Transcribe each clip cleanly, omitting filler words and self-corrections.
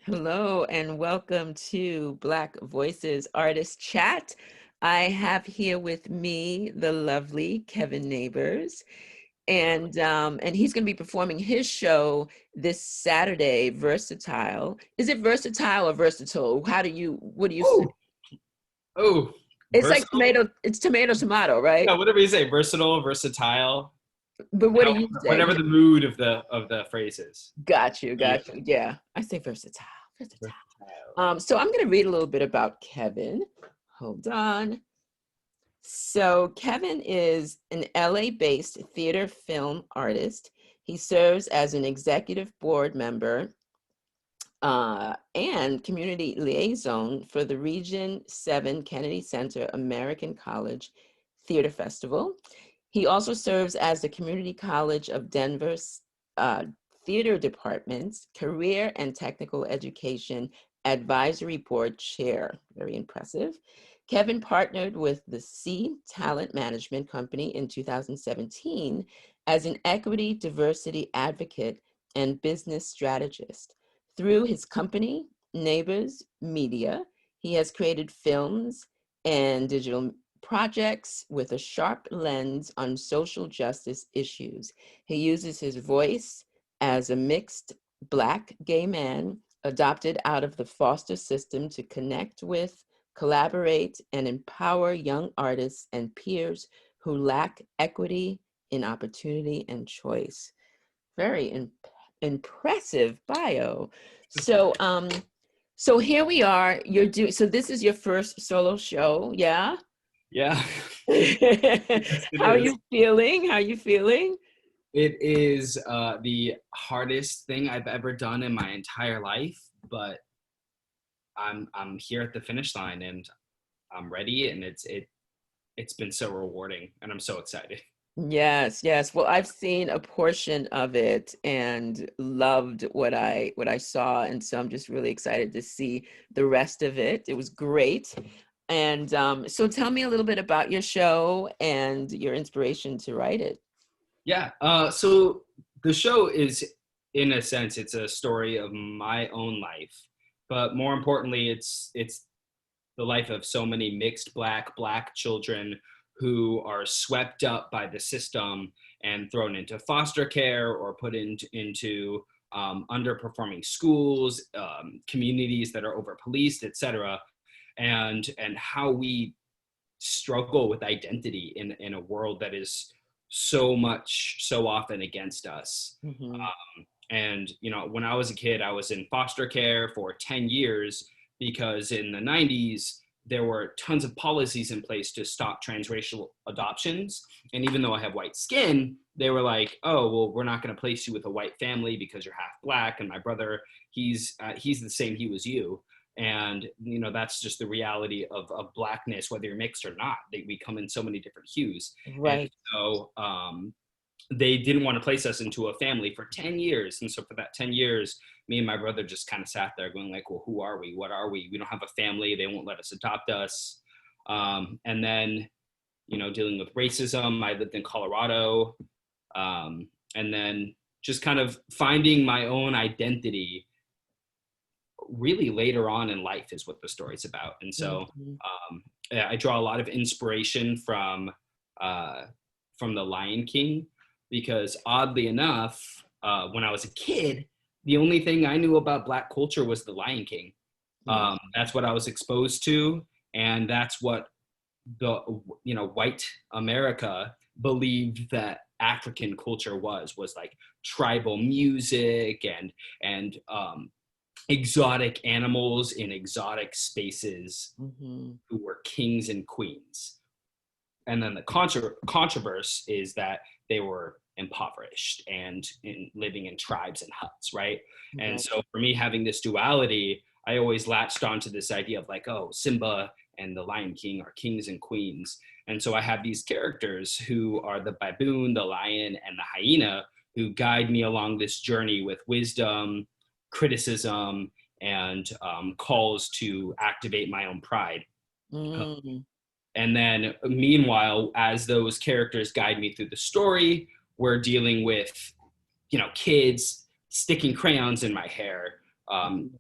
Hello and welcome to Black Voices Artist Chat. I have here with me the lovely Kevin Neighbors, and he's going to be performing his show this Saturday. Versatile. Is it versatile or versatile? What do you say? Oh, oh, It's like versatile. tomato. It's tomato, tomato, right? Yeah, whatever you say, versatile, versatile. But what do you say? Whatever the mood of the phrase is. Got you, Yeah. got you. Yeah, I say versatile, versatile. Versatile. So I'm going to read a little bit about Kevin. Hold on. So Kevin is an LA-based theater film artist. He serves as an executive board member and community liaison for the Region 7 Kennedy Center American College Theater Festival. He also serves as the Community College of Denver's uh, Theater Department's Career and Technical Education Advisory Board Chair. Very impressive. Kevin partnered with the C Talent Management Company in 2017 as an equity, diversity advocate and business strategist. Through his company, Neighbors Media, he has created films and digital projects with a sharp lens on social justice issues. He uses his voice as a mixed Black gay man adopted out of the foster system to connect with, collaborate, and empower young artists and peers who lack equity in opportunity and choice. Very impressive bio. So, so here we are. You're doing. So this is your first solo show, yeah? Yeah. Yes, it How are is. you feeling? How are you feeling? It is the hardest thing I've ever done in my entire life, but I'm here at the finish line and I'm ready, and it's been so rewarding, and I'm so excited. Yes, yes. Well, I've seen a portion of it and loved what I saw, and so I'm just really excited to see the rest of it. It was great. And so tell me a little bit about your show and your inspiration to write it. Yeah. So the show is, in a sense, it's a story of my own life, but more importantly, it's the life of so many mixed black children who are swept up by the system and thrown into foster care or put into underperforming schools, communities that are over policed, etc. And how we struggle with identity in a world that is so often against us. Hmm. And when I was a kid, I was in foster care for 10 years because in the 90s there were tons of policies in place to stop transracial adoptions. And even though I have white skin, they were like, oh well, we're not going to place you with a white family because you're half black, and my brother, he's the same, he was you. And that's just the reality of blackness, whether you're mixed or not. We come in so many different hues. And Right. so they didn't want to place us into a family for 10 years. And so for that 10 years, me and my brother just kind of sat there going like, well, who are we? What are we? We don't have a family. They won't let us adopt us. And then, dealing with racism, I lived in Colorado. And then just kind of finding my own identity really later on in life is what the story's about. And so Mhm. yeah, I draw a lot of inspiration uh, from The Lion King, because oddly enough, when I was a kid, the only thing I knew about Black culture was The Lion King. Mm. That's what I was exposed to, and that's what the white America believed that African culture was like tribal music and exotic animals in exotic spaces Mhm. who were kings and queens. And then the controversy is that they were impoverished and living in tribes and huts, right? And Right. so for me, having this duality, I always latched onto this idea of like, oh, Simba and the Lion King are kings and queens. And so I have these characters who are the baboon, the lion, and the hyena, who guide me along this journey with wisdom, criticism, and calls to activate my own pride. Mm. And then, meanwhile, as those characters guide me through the story, we're dealing with, kids sticking crayons in my hair, um,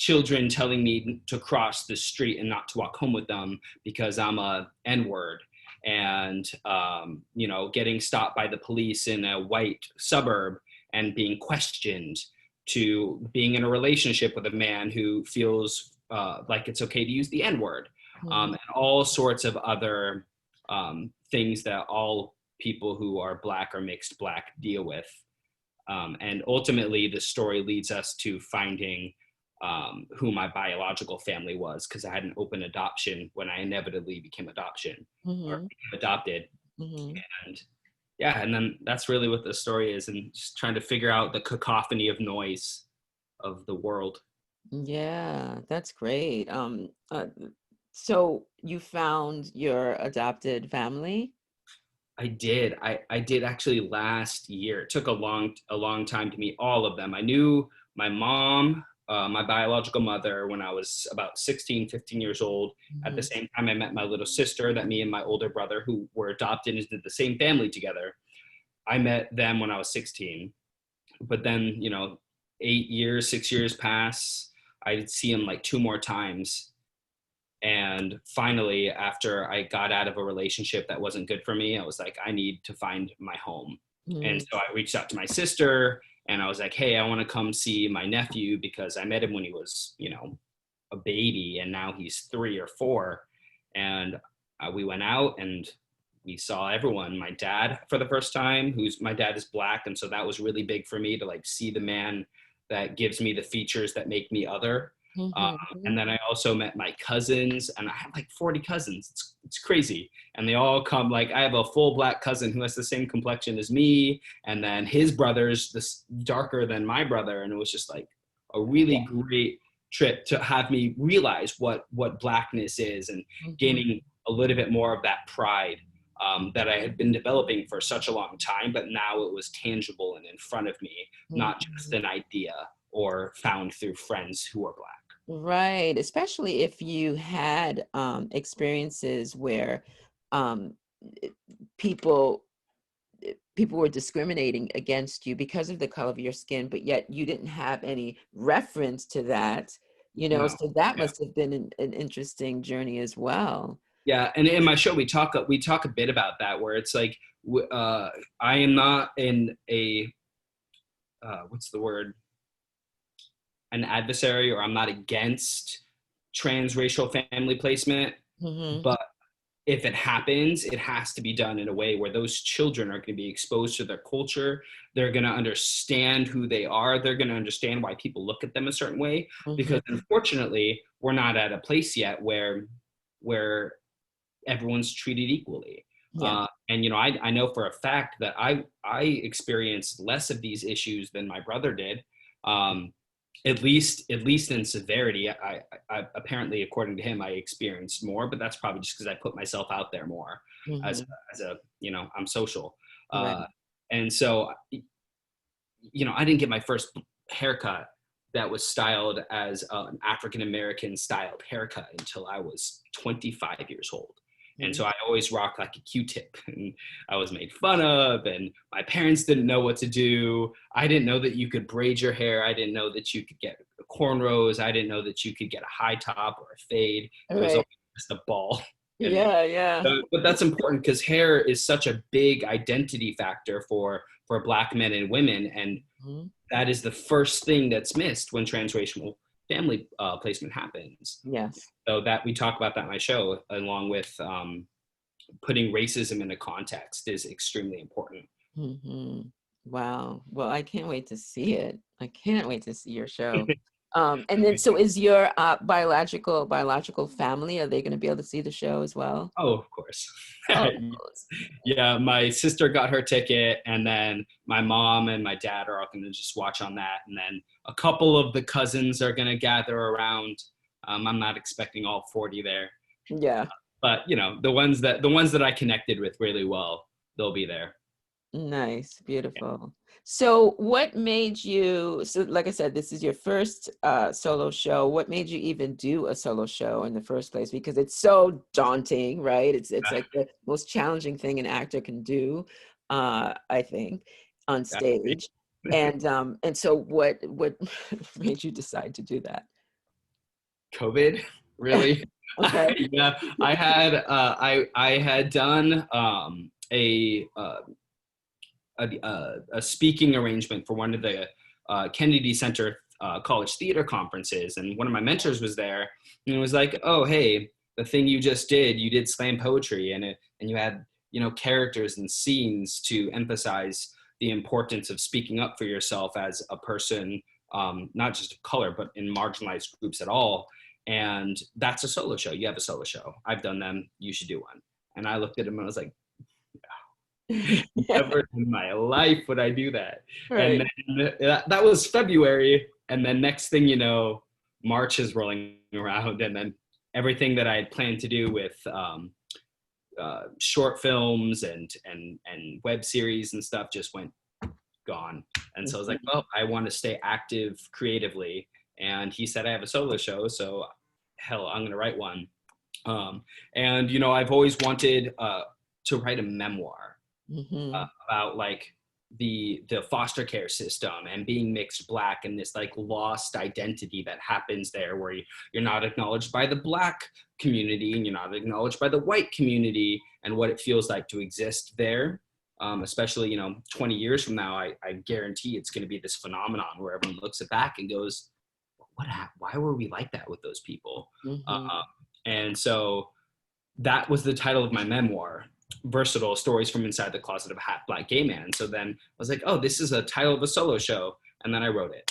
children telling me to cross the street and not to walk home with them because I'm a N-word, and getting stopped by the police in a white suburb and being questioned, to being in a relationship with a man who feels like it's okay to use the N-word, Mhm. and all sorts of other things that all people who are Black or mixed Black deal with. And ultimately, the story leads us to finding who my biological family was, because I had an open adoption when I inevitably became Mhm. adopted. Mhm. And yeah, and then that's really what the story is, and just trying to figure out the cacophony of noise of the world. Yeah, that's great. So you found your adopted family? I did. I did actually last year. It took a long time to meet all of them. I knew my mom, my biological mother, when I was about 16, 15 years old. At the Mhm. same time, I met my little sister that me and my older brother, who were adopted and did the same family together. I met them when I was 16. But then, 8 years, 6 years pass. I'd see him like two more times. And finally, after I got out of a relationship that wasn't good for me, I was like, I need to find my home. And Mhm. so I reached out to my sister and I was like, hey, I want to come see my nephew because I met him when he was, a baby, and now he's 3 or 4. And we went out and we saw everyone. My dad for the first time, my dad is Black. And so that was really big for me to like see the man that gives me the features that make me other. Um, and Mhm. then I also met my cousins, and I have like 40 cousins. It's crazy. And they all come, like, I have a full Black cousin who has the same complexion as me. And then his brother's this darker than my brother. And it was just like a Yeah. really great trip to have me realize what Blackness is, and Mhm. gaining a little bit more of that pride that I had been developing for such a long time, but now it was tangible and in front of me, not just Mhm. an idea or found through friends who are Black. Right, especially if you had experiences where um, it- people people were discriminating against you because of the color of your skin, but yet you didn't have any reference to that, No. so that Yeah. must have been an interesting journey as well. Yeah, and in my show we talk a bit about that, where it's like I am not in a what's the word, an adversary, or I'm not against transracial family placement, Hmm. but if it happens, it has to be done in a way where those children are going to be exposed to their culture. They're going to understand who they are. They're going to understand why people look at them a certain way. Because Hmm. unfortunately, we're not at a place yet where everyone's treated equally. Yeah. And I know for a fact that I experienced less of these issues than my brother did. Um, at least in severity. I apparently, according to him, I experienced more, but that's probably just because I put myself out there more as Hmm. as a I'm social, Right. and so I didn't get my first haircut that was styled as an African American styled haircut until I was 25 years old. And Mhm. so I always rocked like a Q-tip, and I was made fun of, and my parents didn't know what to do. I didn't know that you could braid your hair. I didn't know that you could get cornrows. I didn't know that you could get a high top or a fade. It was Right. always just a ball. And Yeah, yeah. but that's important because hair is such a big identity factor for Black men and women, and Mhm. that is the first thing that's missed when transracial family placement happens. Yes. So that we talk about that in my show, along with putting racism into context, is extremely important. Hmm. Wow. Well, I can't wait to see it. I can't wait to see your show. And then, so is your biological family, are they going to be able to see the show as well? Oh, of course. Oh, Yeah, my sister got her ticket, and then my mom and my dad are all going to just watch on that, and then a couple of the cousins are going to gather around. I'm not expecting all 40 there, yeah. but the ones that I connected with really well, they'll be there. Nice, beautiful. So what made you, so like I said, this is your first solo show. What made you even do a solo show in the first place? Because it's so daunting, right? It's like the most challenging thing an actor can do, I think, on Yeah. stage. And so what made you decide to do that? COVID, really. Okay. Yeah, I had done a speaking arrangement for one of the Kennedy Center college theater conferences, and one of my mentors was there, and it was like, oh hey, the thing you just did, you did slam poetry, and you had characters and scenes to emphasize the importance of speaking up for yourself as a person, not just of color, but in marginalized groups at all. And that's a solo show. You have a solo show. I've done them. You should do one. And I looked at him and I was like, Yeah. never in my life would I do that. And Right. then that was February. And then next thing you know, March is rolling around. And then everything that I had planned to do with short films and web series and stuff just went gone. And so I was like, well, I want to stay active creatively. And he said, I have a solo show. So hell, I'm going to write one. And, I've always wanted to write a memoir Mm-hmm. about like the foster care system and being mixed black and this like lost identity that happens there, where you're not acknowledged by the black community and you're not acknowledged by the white community, and what it feels like to exist there. Especially 20 years from now, I guarantee it's going to be this phenomenon where everyone looks back and goes, why were we like that with those people? Mm-hmm. And so that was the title of my memoir, Versatile Stories from Inside the Closet of a Half Black Gay Man. So then I was like, oh, this is a title of a solo show. And then I wrote it.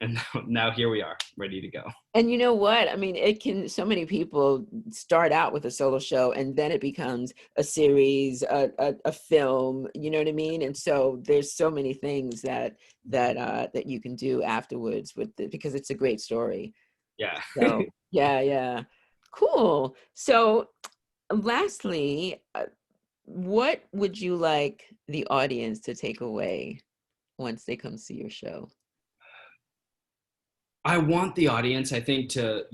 And now here we are, ready to go. And you know what? I mean, so many people start out with a solo show and then it becomes a series, a film, you know what I mean? And so there's so many things that you can do afterwards because it's a great story. Yeah. So yeah, yeah. Cool. So lastly, what would you like the audience to take away once they come see your show? I want the audience, I think, to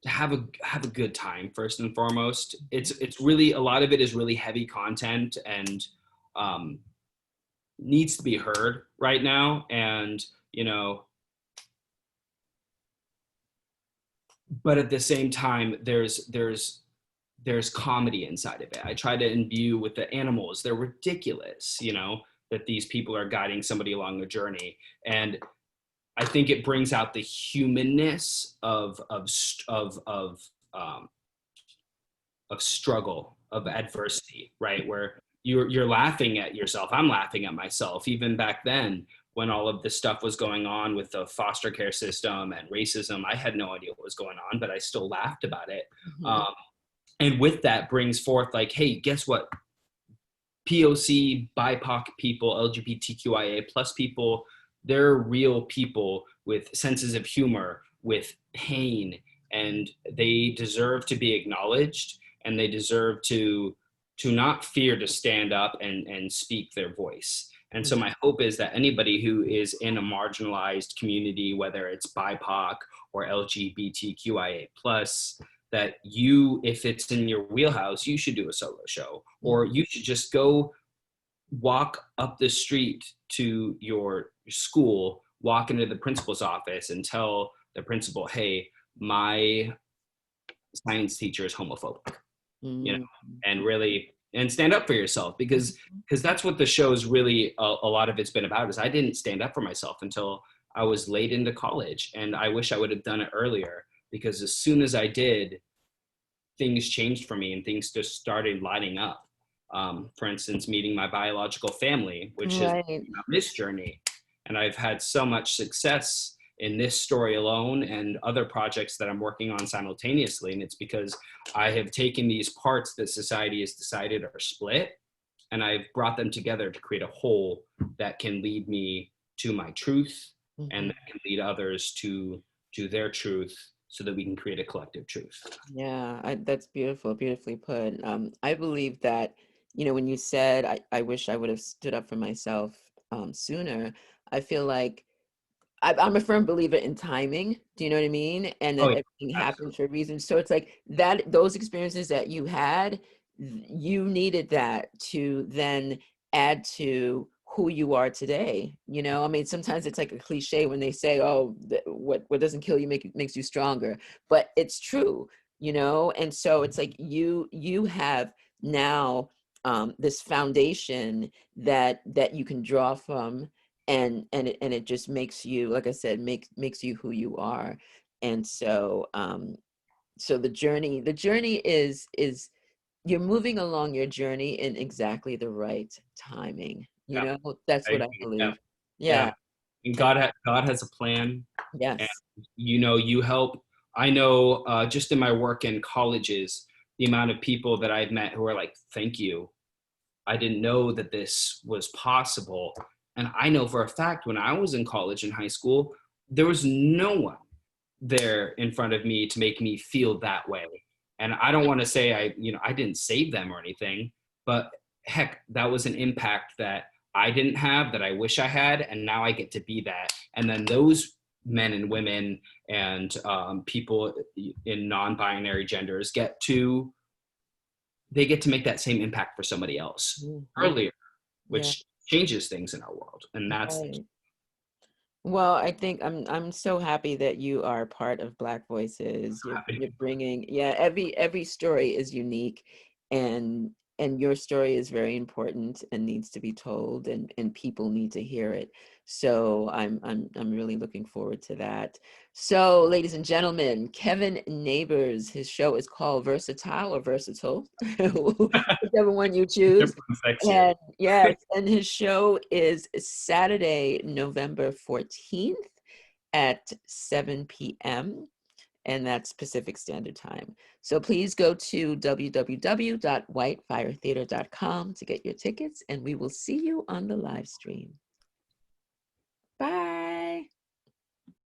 have a good time first and foremost. It's really, a lot of it is really heavy content and um, needs to be heard right now. And but at the same time, there's comedy inside of it. I try to imbue with the animals. They're ridiculous, that these people are guiding somebody along a journey. And I think it brings out the humanness um, of struggle, of adversity, right? Where you're laughing at yourself. I'm laughing at myself. Even back then, when all of this stuff was going on with the foster care system and racism, I had no idea what was going on, but I still laughed about it. Mm-hmm. And with that brings forth like, hey, guess what? POC, BIPOC people, LGBTQIA plus people, they're real people with senses of humor, with pain, and they deserve to be acknowledged, and they deserve to not fear to stand up and speak their voice. And so my hope is that anybody who is in a marginalized community, whether it's BIPOC or LGBTQIA plus, that you, if it's in your wheelhouse, you should do a solo show, or you should just go walk up the street to your school, walk into the principal's office and tell the principal, hey, my science teacher is homophobic, Mm-hmm. and really, and stand up for yourself, because that's what the show is really, a lot of it's been about, is I didn't stand up for myself until I was late into college. And I wish I would have done it earlier, because as soon as I did, things changed for me and things just started lining up. For instance, meeting my biological family, which is Right. this journey. And I've had so much success in this story alone and other projects that I'm working on simultaneously. And it's because I have taken these parts that society has decided are split, and I've brought them together to create a whole that can lead me to my truth, Mm-hmm. and that can lead others to their truth, so that we can create a collective truth. Yeah, that's beautiful, beautifully put. I believe that, when you said, I wish I would have stood up for myself sooner, I feel like I'm a firm believer in timing. Do you know what I mean? And Oh that yeah, everything absolutely. happens for a reason. So it's like that, those experiences that you had, you needed that to then add to who you are today. You know, I mean, sometimes it's like a cliche when they say, oh, what doesn't kill you makes you stronger, but it's true, you know. And so it's like you have now this foundation that you can draw from, and it just makes you, like I said, makes you who you are. And so so the journey is you're moving along your journey in exactly the right timing. You Yeah, know, that's I what I agree. Yeah, believe. yeah. Yeah. And And God has a plan, and yes. you help. I know just in my work in colleges, the amount of people that I've met who are like, "Thank you. I didn't know that this was possible." And I know for a fact when I was in college and high school, there was no one there in front of me to make me feel that way. And I don't want to say I didn't save them or anything, but heck, that was an impact that I didn't have that I wish I had, and now I get to be that. And then those men and women and people in non-binary genders they get to make that same impact for somebody else Yeah. earlier, Yeah. which changes things in our world. And that's Right. Well, I think I'm so happy that you are part of Black Voices. You're happening. bringing, yeah, every story is unique, and your story is very important and needs to be told, and people need to hear it. So I'm really looking forward to that. So, ladies and gentlemen, Kevin Neighbors, his show is called Versatile or Versatile, whichever one you choose. Different sexier. And yes, and his show is Saturday, November 14th at 7 p.m. And that's Pacific Standard Time. So please go to www.whitefiretheater.com to get your tickets, and we will see you on the live stream.